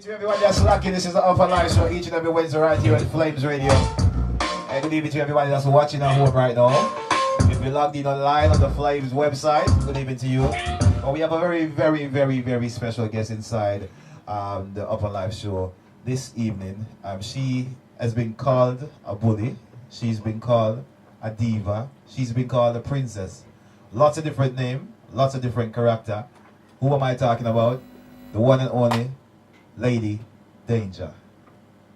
To everyone that's lucky, this is the Upnlive show each and every Wednesday right here on Flames Radio. And good evening to everybody that's watching at home right now. If you're logged in online on the Flames website, good evening to you. But we have a very special guest inside the Upnlive show this evening. She has been called a bully. She's been called a diva. She's been called a princess. Lots of different names, lots of different character. Who am I talking about? The one and only Lady Danger.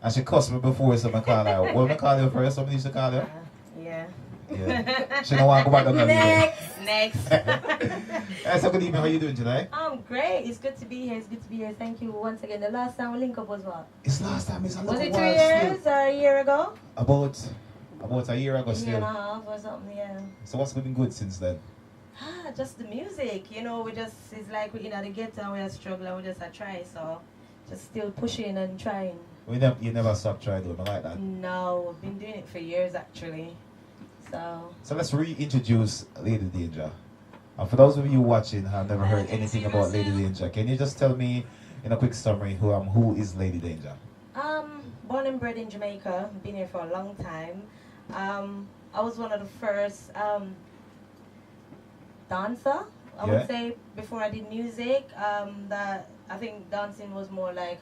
And she cussed me before, so I call her. What I call her first? Somebody used to call her? Yeah. She don't want to go back down there. Next. So good evening. How you doing today? I'm great. It's good to be here. It's good to be here. Thank you once again. The last time we link up was what? It's last time. It's a little Was it while 2 years still. or a year ago? About a year ago A year still. and a half or something, yeah. So what's been good since then? Just the music. You know, it's like we're in the ghetto and we're struggling. We just try, so just still pushing and trying. You never stop trying to do it like that? No, I've been doing it for years actually. So let's reintroduce Lady Danger. And for those of you watching who have never heard anything about Lady Danger, can you just tell me in a quick summary who is Lady Danger? Born and bred in Jamaica, been here for a long time. I was one of the first dancer, I would say, before I did music. That I think dancing was more like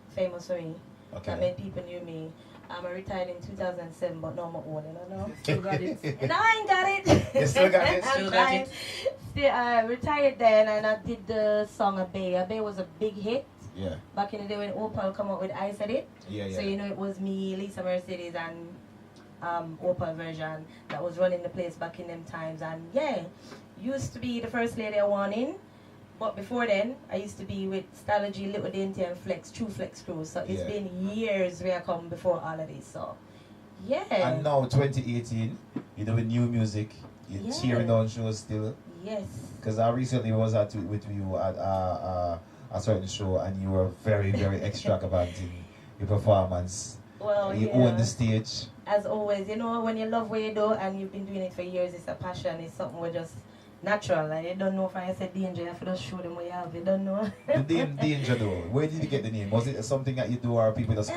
famous for me. Okay. That made people knew me. I retired in 2007, but no, I'm not old, I know. Still got it. No, I ain't got it. You still got it? Still got it. Still, I retired then, and I did the song Abay. Abay was a big hit. Yeah. Back in the day when Opal come out with I Said It. Yeah. So you know it was me, Lisa Mercedes, and Opal version that was running the place back in them times. And yeah, used to be the first lady I want in. But before then, I used to be with Stylogy, Little Dainty and Flex, True Flex Crew. So it's been years where I come before all of this. So yeah. And now 2018, you're doing new music. You're tearing down shows still. Yes. Because I recently was with you at a certain show, and you were very extravagant in your performance. Well, you own the stage. As always, you know, when you love what you do and you've been doing it for years, it's a passion. It's something we're just natural. Like, you don't know if I said danger, you have to just show them what you have. You don't know. The name Danger though, where did you get the name? Was it something that you do, or people just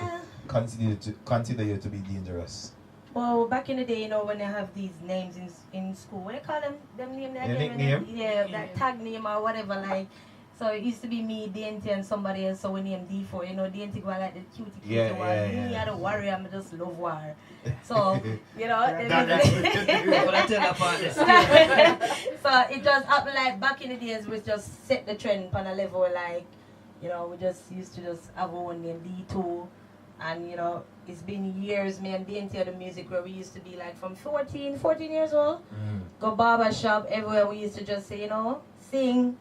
consider you to be dangerous? Well, back in the day, you know, when they have these names in school, what do you call them names? Nickname? Yeah, that tag name or whatever, like. So it used to be me, Dainty, and somebody else, so we named D4. You know, Dainty go like the cutie one. Me, I the warrior, I just love war. So, you know. So it just happened like back in the days, we just set the trend on a level like, you know, we just used to just have our own name, D2. And, you know, it's been years, me and Dainty are the music where we used to be like from 14 years old. Go barber shop, everywhere we used to just say, you know, sing.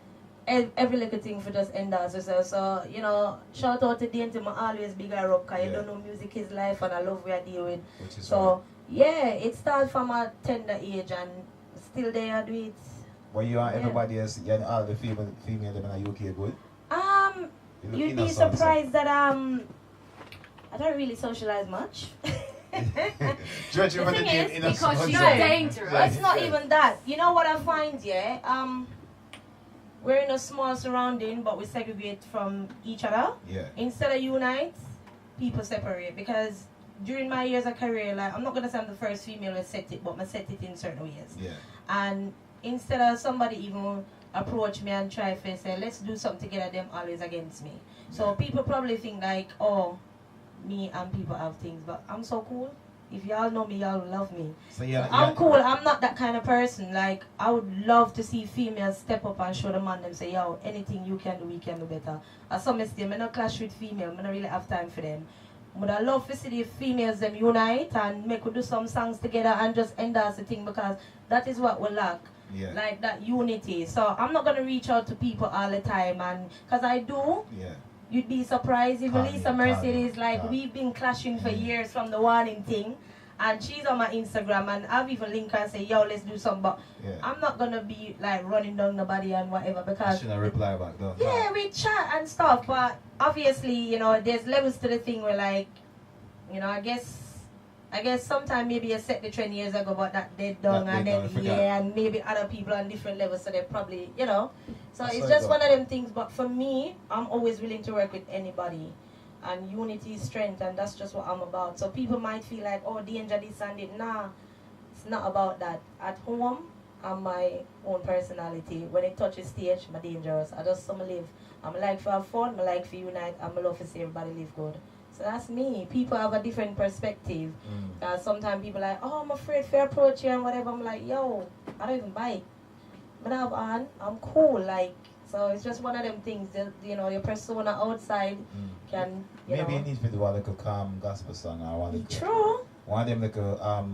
Every little thing for just end us yourself. So, you know, shout out to Dainty, I always big her up because you don't know music is life and I love what I deal with. So, yeah, it started from a tender age and still there I do it. Well, you and everybody else, you and all the female them in the UK good? You'd be surprised that I don't really socialize much. Judging from the name, because she's dangerous. It's not even that. You know what I find, we're in a small surrounding, but we segregate from each other. Yeah. Instead of unite, people separate. Because during my years of career, like, I'm not going to say I'm the first female to set it, but I set it in certain ways. Yeah. And instead of somebody even approach me and try to say, let's do something together, them always against me. So people probably think like, oh, me and people have things, but I'm so cool. If y'all know me, y'all love me. So I'm cool. I'm not that kind of person. Like, I would love to see females step up and show the man them say, yo, anything you can do, we can do better. As some mistake, I don't clash with females. I don't really have time for them. But I love to see the females them unite and make we do some songs together and just end us the thing, because that is what we lack. Yeah. Like that unity. So I'm not gonna reach out to people all the time, and because I do. Yeah. You'd be surprised if Lisa Mercedes, like, we've been clashing for years from the warning thing, and she's on my Instagram, and I've even linked her and say, yo, let's do something, but I'm not gonna be like running down nobody and whatever, because should I reply back though? Yeah, we chat and stuff, but obviously, you know, there's levels to the thing where, like, you know, I guess I guess sometime maybe I set the trend years ago, but that dead done, and then and maybe other people on different levels, so they probably, you know. So That's it's just one of them things. But for me, I'm always willing to work with anybody, and unity is strength, and that's just what I'm about. So people might feel like, oh, danger this and it. Nah, it's not about that. At home, I'm my own personality. When it touches stage, I'm dangerous. I just some live. I'm like for have fun. I like for unite. I'm love to see everybody live good. So that's me. People have a different perspective. Sometimes people are like, oh, I'm afraid to approach you and whatever. I'm like, yo, I don't even bite. But I'm cool. Like, so it's just one of them things that, you know, your persona outside can, maybe you need to do a little calm gospel song or one true. One of them little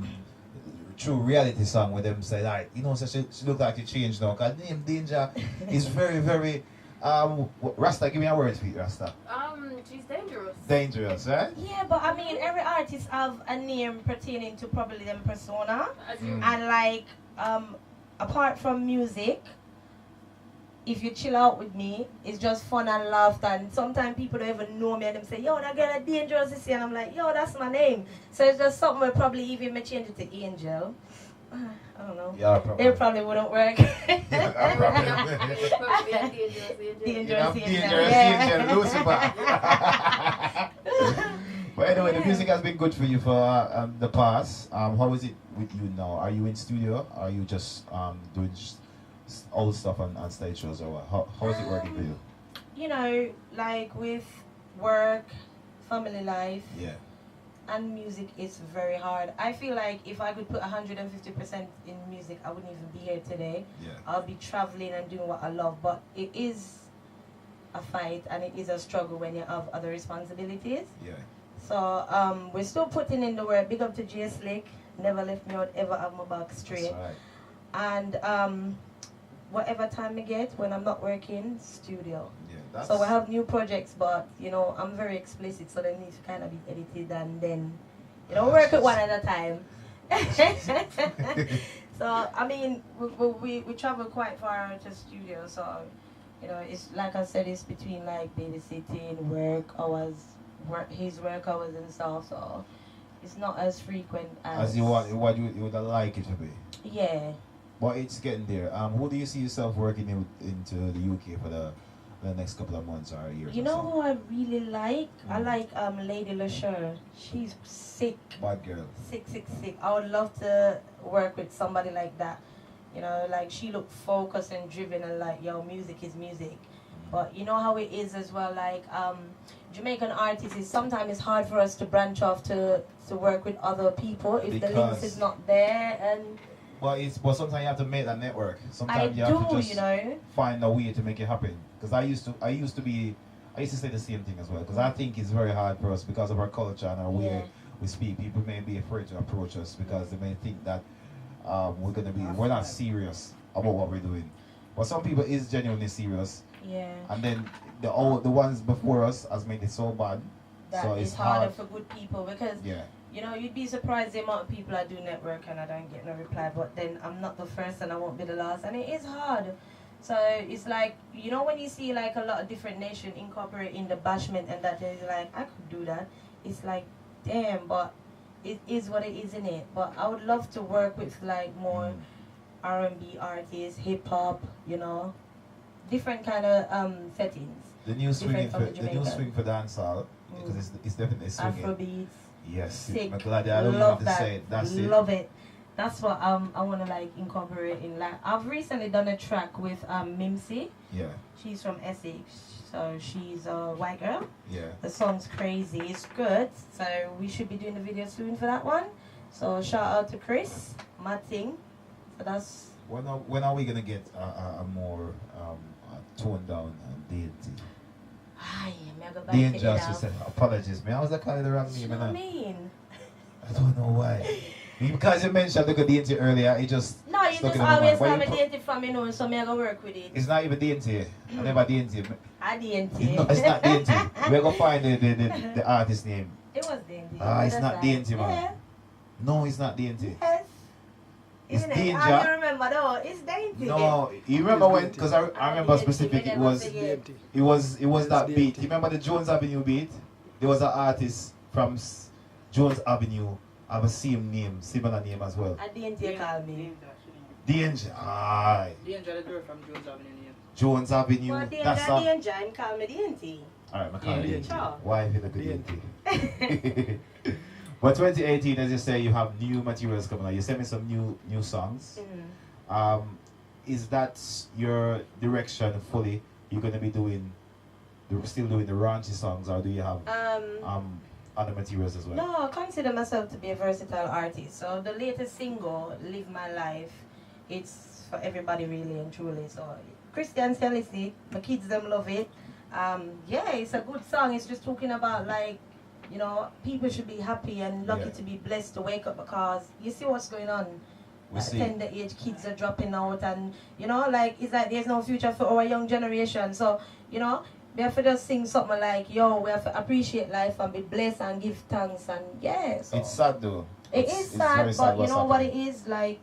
true reality song where them say like, you know, so she look like she changed now. Cause name Danger is very, very Rasta, give me a word for it, Rasta. She's dangerous. Dangerous, right? Yeah, but I mean, every artist have a name pertaining to probably them persona. And like, apart from music, if you chill out with me, it's just fun and laughter. And sometimes people don't even know me and them say, yo, that girl is dangerous this year. And I'm like, yo, that's my name. So it's just something where probably even may change it to Angel. I don't know. Yeah, probably. It probably wouldn't work. Dangerous Angel, Lucifer. But anyway, the music has been good for you for the past. How is it with you now? Are you in studio? Or are you just doing just old stuff on stage shows or what? How is it working for you? You know, like with work, family life, and music is very hard. I feel like if I could put 150% in music, I wouldn't even be here today. I'll be traveling and doing what I love. But it is a fight and it is a struggle when you have other responsibilities. So we're still putting in the work. Big up to J Slick. Never left me out, ever have my back straight. That's right. And whatever time I get when I'm not working, studio. So we have new projects, but you know, I'm very explicit, so they need to kind of be edited and then, you know, work it one at a time. So I mean, we travel quite far to studio, so you know, it's like I said, it's between like babysitting, work hours, his work hours and stuff. So it's not as frequent as you want. What you would like it to be. Yeah. But it's getting there. Who do you see yourself working into the UK for the next couple of months or years? You know who I really like? I like Lady LaSure. She's sick. Bad girl. Sick. I would love to work with somebody like that. You know, like she looked focused and driven and like, yo, music is music. But you know how it is as well, like Jamaican artists, sometimes it's hard for us to branch off to work with other people if the links is not there. And but sometimes you have to make that network. Sometimes you have to just find a way to make it happen. Because I used to say the same thing as well. Because I think it's very hard for us because of our culture and our way we speak. People may be afraid to approach us because they may think that we're not serious about what we're doing. But some people is genuinely serious. And then the ones before us has made it so bad. So it's harder for good people because you know, you'd be surprised the amount of people I do network and I don't get no reply, but then I'm not the first and I won't be the last, and it is hard. So it's like, you know, when you see like a lot of different nations incorporate in the bashment and that, is like, I could do that. It's like, damn, but it is what it is, in it. But I would love to work with like more R&B artists, hip hop, you know, different kind of settings. The new swing for dancehall, because it's definitely swinging. Afrobeats. Yes, Sick. I'm glad I don't Love have to that. say it. That's it. Love it. That's what I want to like incorporate in. Like I've recently done a track with Mimsy. She's from Essex, so she's a white girl. The song's crazy. It's good. So we should be doing the video soon for that one. So shout out to Chris, my thing. So that's. When are we gonna get a more toned down deity? Danger, she said, apologies, man. I was like calling the wrong name. What do you mean? I don't know why. Because you mentioned the dainty earlier, it just. No, you just always have a dainty from me, know, so I'm going to work with it. It's not even dainty. I never dainty. I dainty. It's not dainty. We're going to find the artist name. It was dainty. It's not dainty, man. No, it's not dainty. Yes. It's Danger. I don't remember though. It's dainty. No, you remember when? Because I remember specific. It was that beat. You remember the Jones Avenue beat? There was an artist from Jones Avenue have a same name, similar name as well. And DNT call me. Danger. Aye. Danger, the girl from Jones Avenue. Jones Avenue. Well, That's not. Danger and call me DNT. Alright, I call it DNT. DNT. Why is it a good DNT? But 2018, as you say, you have new materials coming out. You sent me some new songs. Is that your direction fully? You're gonna be still doing the raunchy songs, or do you have other materials as well? No, I consider myself to be a versatile artist. So the latest single, Live My Life, it's for everybody really and truly. So Christians can listen it, my kids them love it. Yeah, it's a good song. It's just talking about like, you know, people should be happy and lucky to be blessed to wake up, because you see what's going on. Tender age kids are dropping out, and you know, like it's like there's no future for our young generation. So, you know, we have to just sing something like, yo, we have to appreciate life and be blessed and give thanks, and yeah. So it's sad though. It's sad, but you know what it is, like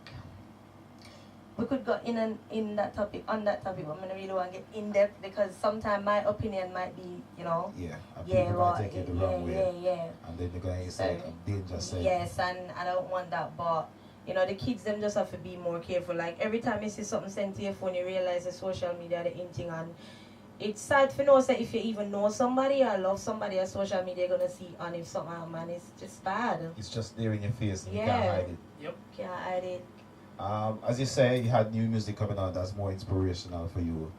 we could go in that topic, on that topic, but I don't really want to get in depth, because sometimes my opinion might be, you know, people might take it the wrong way. And then they're gonna say danger saying. Yes, and I don't want that, but you know, the kids them just have to be more careful. Like every time you see something sent to your phone, you realize the social media the in thing, and it's sad for know that if you even know somebody or love somebody on social media, you're gonna see on if something happen, and it's just bad. It's just there in your face and you can't hide it. Yep. Can't hide it. As you say, you had new music coming out that's more inspirational for you,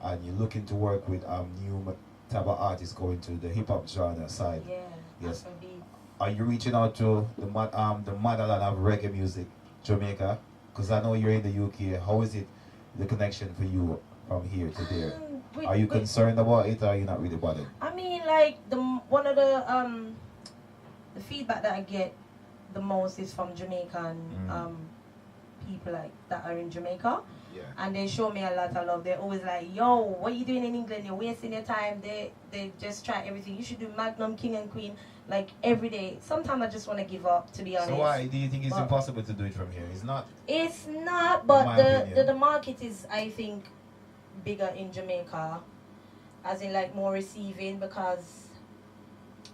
and you're looking to work with new type of artists going to the hip hop genre side. Yeah. Yes. Afrobeat. Are you reaching out to the motherland of reggae music, Jamaica? Because I know you're in the UK. How is it, the connection for you from here to there? Are you concerned about it, or are you not really bothered? I mean, like one of the feedback that I get the most is from Jamaican people like that are in Jamaica. Yeah. And they show me a lot of love. They're always like, yo, what are you doing in England? You're wasting your time. They just try everything. You should do Magnum, King and Queen, like every day. Sometimes I just want to give up, to be honest. So why do you think it's impossible to do it from here? It's not. It's not, but the market is, I think, bigger in Jamaica, as in like more receiving, because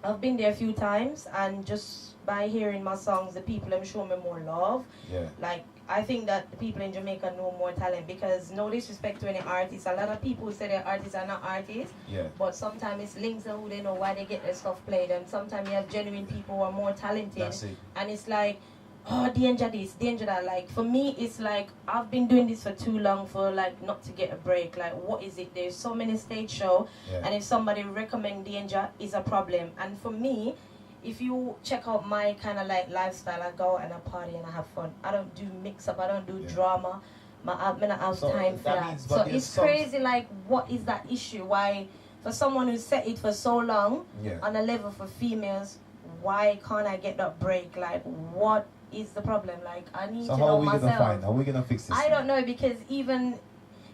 I've been there a few times, and just by hearing my songs, the people have shown me more love. Yeah. Like, I think that the people in Jamaica know more talent, because no disrespect to any artists, a lot of people say they're artists are not artists. Yeah. But sometimes it's links and who they know why they get their stuff played, and sometimes you have genuine people who are more talented. That's it. And it's like, oh, danger this, danger that. Like, for me, it's like, I've been doing this for too long for, like, not to get a break. Like, what is it? There's so many stage shows, and if somebody recommend danger, is a problem. And for me, if you check out my kind of, like, lifestyle, I go and I party and I have fun. I don't do mix-up, I don't do drama. I don't have time for that. So it's crazy, like, what is that issue? Why, for someone who set it for so long, on a level for females, why can't I get that break? Like, what is the problem? Like, I need to know myself. How are we gonna fix this? I don't know, because even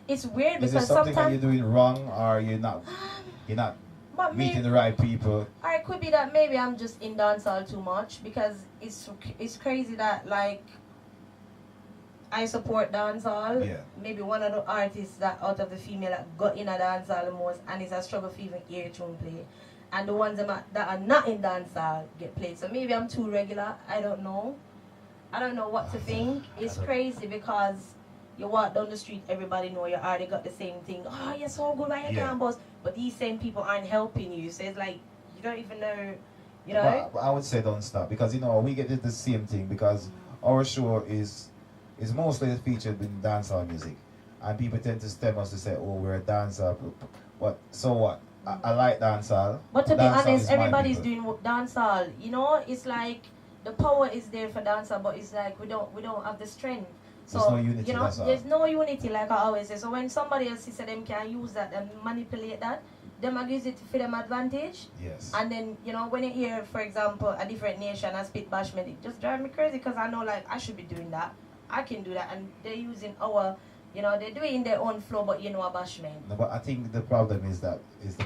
it's weird, because is there something that sometimes you're doing wrong, or you're not meeting the right people? Or it could be that maybe I'm just in dancehall too much, because it's crazy that, like, I support dancehall. Yeah. Maybe one of the artists that out of the female that got in a dancehall the most, and it's a struggle for even hear tune play. And the ones that are not in dancehall get played. So maybe I'm too regular. I don't know. I don't know what to think. It's crazy, because you walk down the street, everybody know you already got the same thing. Oh, you're so good, why you can't boss? But these same people aren't helping you. So it's like, you don't even know, you know? But I would say don't stop, because, you know, we get the same thing, because our show is mostly featured in dancehall music. And people tend to stem us to say, oh, we're a dancer. But so what? I like dancehall. But to be honest, everybody's doing dancehall. You know, it's like the power is there for dancehall, but it's like we don't have the strength. So there's no unity, you know, there's no unity, like I always say. So when somebody else says them can use that and manipulate that, them use it for them advantage. Yes. And then, you know, when you hear, for example, a different nation and spit bashment, it just drives me crazy, because I know, like, I should be doing that. I can do that, and they're using our, you know, they do it in their own flow, but you know, a bashment. No, but I think the problem is the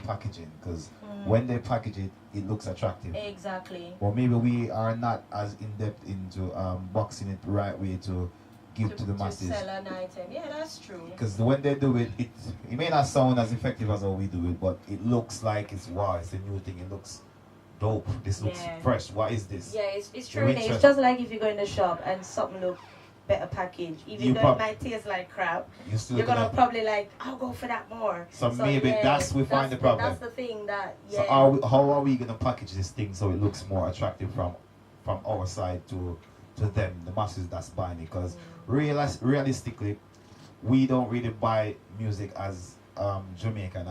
packaging, because when they package it, it looks attractive. Exactly. Or maybe we are not as in depth into boxing it the right way to give to the masses. To sell an item. Yeah, that's true. Because when they do it, it may not sound as effective as how we do it, but it looks like it's a new thing. It looks dope. This looks fresh. What is this? Yeah, it's true. It's just like if you go in the shop and something look better packaged, even though it might taste like crap, you're gonna probably like, I'll go for that more. So maybe that's we find the problem. That's the thing that So how are we gonna package this thing so it looks more attractive from our side to them, the masses that's buying it? Because realistically, we don't really buy music as Jamaican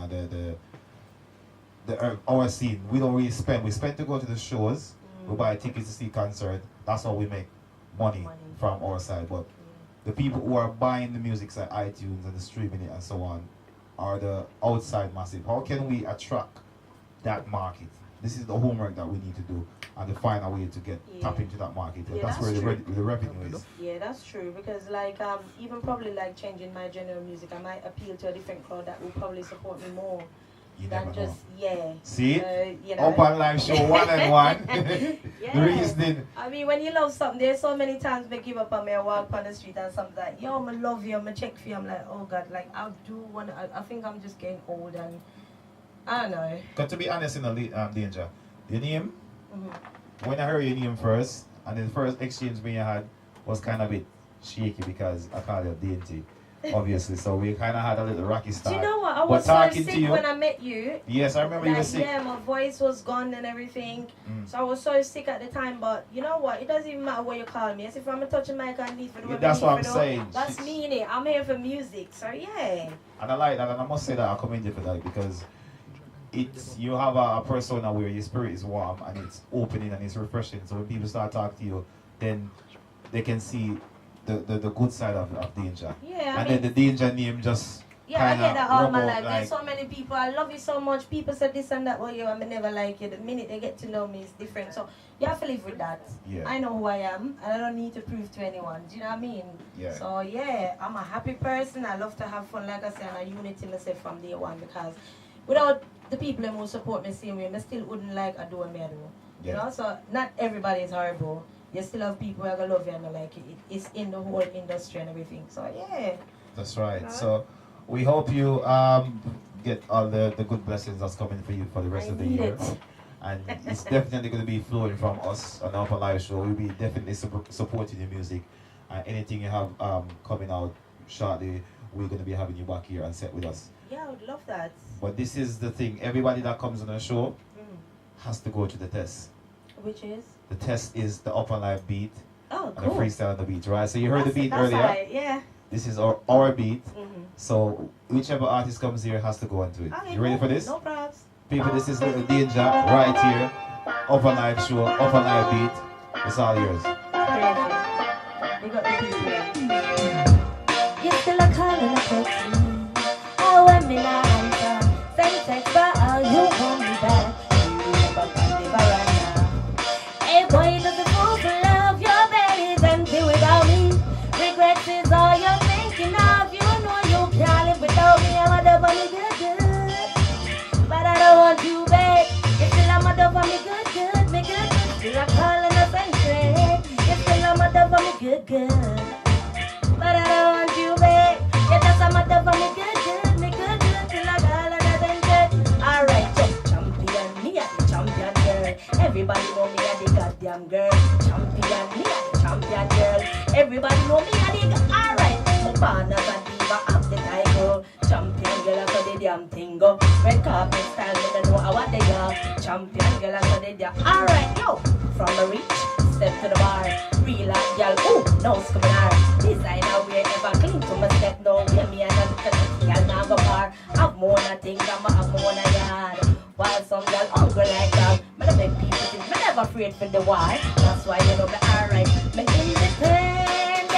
or our scene. We don't really spend. We spend to go to the shows. We buy tickets to see concert. That's how we make money from our side. But the people who are buying the music like iTunes and the streaming it and so on are the outside massive. How can we attract that market? This is the homework that we need to do and to find a way to tap into that market. That's where the revenue is. Yeah, that's true. Because like even probably like changing my genre of music, I might appeal to a different crowd that will probably support me more. You never just know. See? You know, Upnlive show 1-on-1. The reasoning. I mean, when you love something, there's so many times they give up on me. I walk on the street and something like, yo, I love you, I'm check for you. I'm like, oh God, like I do want to. I think I'm just getting old and I don't know. Got to be honest in the danger. Your name, when I heard your name first, and the first exchange we had was kind of a bit shaky because I called you Dainty. Obviously, so we kind of had a little rocky start. Do you know what? I was so sick when I met you. Yes, I remember you were sick. Yeah, my voice was gone and everything. So I was so sick at the time. But you know what? It doesn't even matter what you call me. As if I'm touching mic and leave for the that's what I'm saying. That's me, innit? I'm here for music. So yeah. And I like that, and I must say that I commend you for that because you have a persona where your spirit is warm and it's opening and it's refreshing. So when people start talking to you, then they can see the good side of danger. Yeah, and then the danger name just I get that all my life. There's so many people. I love you so much. People say this and that. Well, you, I may never like you. The minute they get to know me, it's different. So you have to live with that. Yeah. I know who I am, and I don't need to prove to anyone. Do you know what I mean? Yeah. So yeah, I'm a happy person. I love to have fun, like I said, and I unity myself from day one because without the people who support me same way, I still wouldn't like a do me I do. You know, so not everybody is horrible. You still have people who are gonna love you and like it. It's in the whole industry and everything. So yeah. That's right. So we hope you get all the good blessings that's coming for you for the rest of the year. And it's definitely going to be flowing from us on our live show. We'll be definitely supporting your music. And anything you have coming out shortly, we're going to be having you back here and set with us. Yeah, I would love that. But this is the thing. Everybody that comes on the show has to go to the test. Which is? The test is the Upnlive beat. Oh, cool. And the freestyle on the beat, right? So you heard the beat earlier. Right, yeah. This is our beat. So whichever artist comes here has to go into it. Okay, you ready for this? No problems. People, this is Little Danger right here. Upnlive show, Upnlive beat. It's all yours. We got the people. You still a calling a text me. Oh, when me not answer. Send text but all you want me back. You remember from the veranda. Hey boy, does it move to love your belly and be without me? Regrets is all you're thinking of. You know you can't live without me. I'm a dove on me good. But I don't want you back. You still a mother for me good. Me good. Still a calling a century. You still a mother for me good. But I don't want you back. You just a mother for me good. Me good. Still a calling a century. Alright, champion. Me a the champion girl. Everybody know me a the goddamn girl. Champion. Me a the champion girl. Everybody know me a the alright. My partner and diva of the title. Champion girl, I saw the damn thing go. Red carpet style, but I know I want the girl. Champion girl, I saw the damn. Alright, yo. From the reach, step to the bar. Real hot girl, ooh, no scuminar. Designer wherever, clean to my step. No way me and the girl now go far. Have more than things, I'ma have more than yard. While some girl hungry like that. But I make people think me never afraid for the war. That's why you know me alright. Me independent.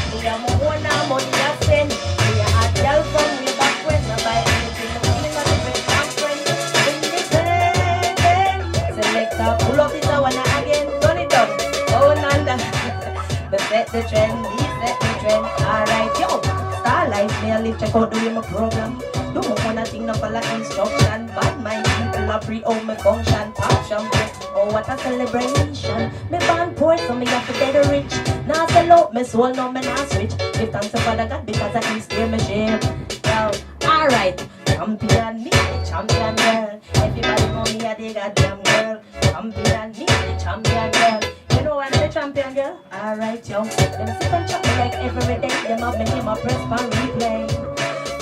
Me a my own money I spend. Me a hot girl from way back when. I buy anything me want in a different back when. Independent. Selector, pull up this one again. Run it up. Oh nanda. But set the trend. We set the trend. Alright yo. Star life me a live. Check out doing my program. Do my wanna thing no follow instruction. Bad mind people a pre-own me function. Pop champagne, oh what a celebration. Me born poor so me have to get rich. Now sell out me soul, no me not switch. Give thanks to Father God because I can steer me ship. Yo, alright. champion, me the champion girl. Everybody know me a the goddamn girl. Champion, me the champion girl. You know I'm the champion girl. Alright, yo. Them sit and chat me like every day. Them have me name a press for replay.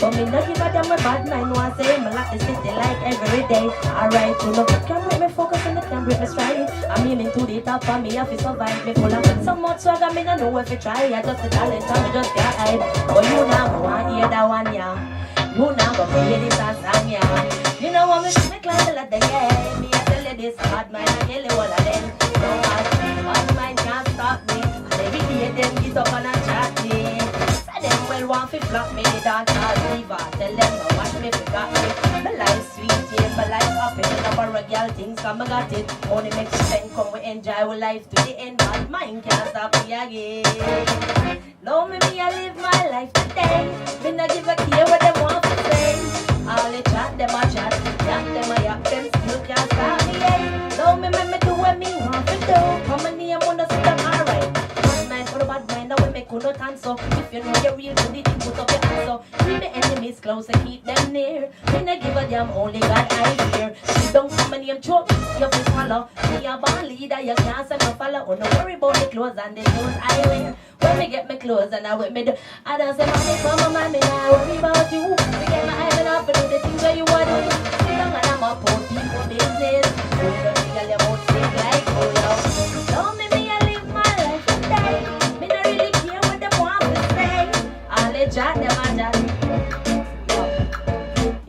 But me not give a damn a bad mind. Want say me like the city like every day. Alright, you know can't break me focus and it can't break me stride. I'm aiming to the top and me have to survive. Me full of so much swagger me no know if you try. I just the talent and me just can't hide. But you now go and hear that one, yeah. You now go hear this and song, yeah. You know what me make like a lot of yeah. Me I tell you this bad mind I tell you all of them. No bad mind can't stop me. And every day them get up and a chat me. Them well want to block me, the dance all diva. Tell them no watch me forgot me. My life sweet, yeah, my life happy. Never a girl things come I got it. Money makes sense, come we enjoy our life to the end. But mine can't stop me again. Love me, I live my life today. Me not give a care what them want to say. All the chat, them a chat. Yak them a yak, them still can't stop me, yeah. Love me, me do what me want to do. Come on, me, I'm on the system, alright. Bad mind for the bad mind, that will make you not answer. If you know you're real to the thing, put up your hands up. Keep the enemies close and keep them near. Me not give a damn, only God I fear. She don't come and name choke, you fi swallow. Me a band leader, you can't say no follow. Oh, no worry about the clothes and the shoes I wear. When me get my clothes and I wear me do. I don't say money come on, man, me not worry about you. Me get my eyes and I do the things that you want to do. Sit down and I'm up on people business. You don't think I'll ever sing like oh yo. Don't me I live my life today. Me not really care what them want to say. All the chat them a chat.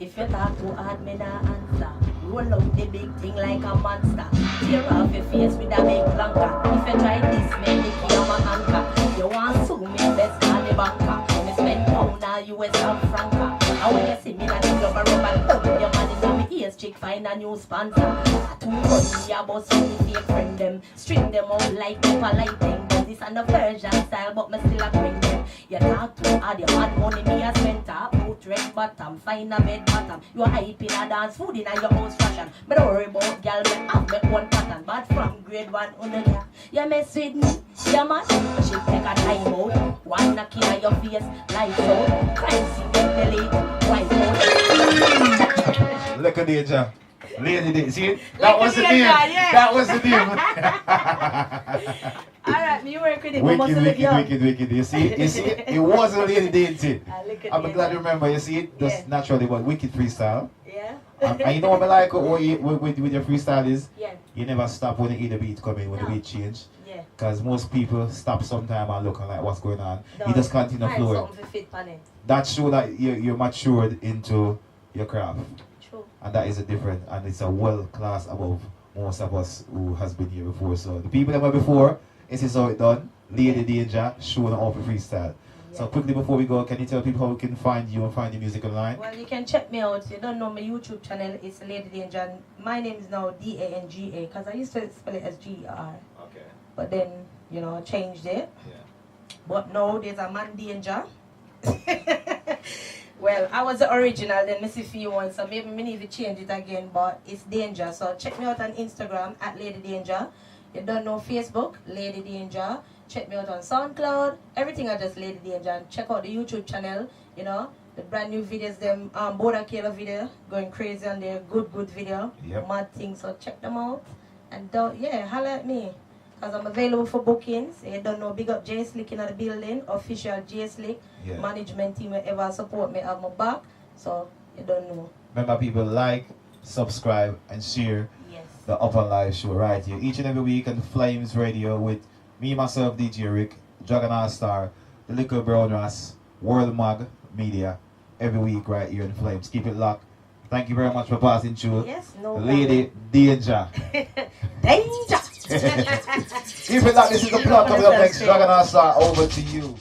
If you talk too hard, me not answer. Roll out the big thing like a monster. Tear off your face with a big blanker. If you try this, man, the key on my anchor. You want to me best call the banker. Me spend pound now US and franca. And when you see me like a rubber and thumb your money in my ears, chick find a new sponsor. I too funny about some fake friend them. String them out like paper lighting. This and the version style, but me still a bring them. You talk too hard, you had money me a spend top. Put red bottom, find a bed bottom. You hype in a dance, food in a your house fashion. But don't worry about girl, me have me one pattern. But from grade 1 on the year, you mess with me, yeah man. She take a time out, one knock in your face, lights out. Crime scene get belly, white out. Look at Danger. Lady Day. See it? That was the name. Yeah. That was the name. Alright, me work with it. Wicked. You see it? It wasn't Lady Day, see? I'm glad you remember. You see it? Just naturally, but wicked freestyle. Yeah. And you know what I like with your freestyle is? Yeah. You never stop when the beat come in, when the beat change. Yeah. Because most people stop sometime and look and like what's going on. No, You just continue flowing. That show that you're matured into your craft. True. And that is a different, and it's a world class above most of us who has been here before. So the people that were before, this is how it done. Lady Danger showing off the freestyle. Yeah. So quickly before we go, can you tell people how we can find you and find your music online? Well, you can check me out. You don't know my YouTube channel, it's Lady Danger. My name is now Danga, because I used to spell it as G-R. Okay. But then, you know, changed it. Yeah. But now there's a man Danger. Well, I was the original, then Missy Fee one, so maybe we need to change it again, but it's Danger. So check me out on Instagram at Lady Danger. You don't know Facebook, Lady Danger. Check me out on SoundCloud. Everything are just Lady Danger. And check out the YouTube channel, you know, the brand new videos, them Border Killer video, going crazy on there, good video, mad things. So check them out. And yeah, holla at me. Because I'm available for bookings. You don't know, big up J Slick in the building, official J Slick. Yeah. Management team whoever support me have my back. So you don't know. Remember people, like, subscribe and share the Upnlive show right here. Each and every week on Flames Radio with me, myself, DJ Rick, Dragon All Star, the Little Brown Ras, World Mag Media, every week right here in Flames. Keep it locked. Thank you very much for passing through. Yes, no Lady Danger. Danger! Keep it locked. This is the plot coming up next. Dragon All Star, over to you.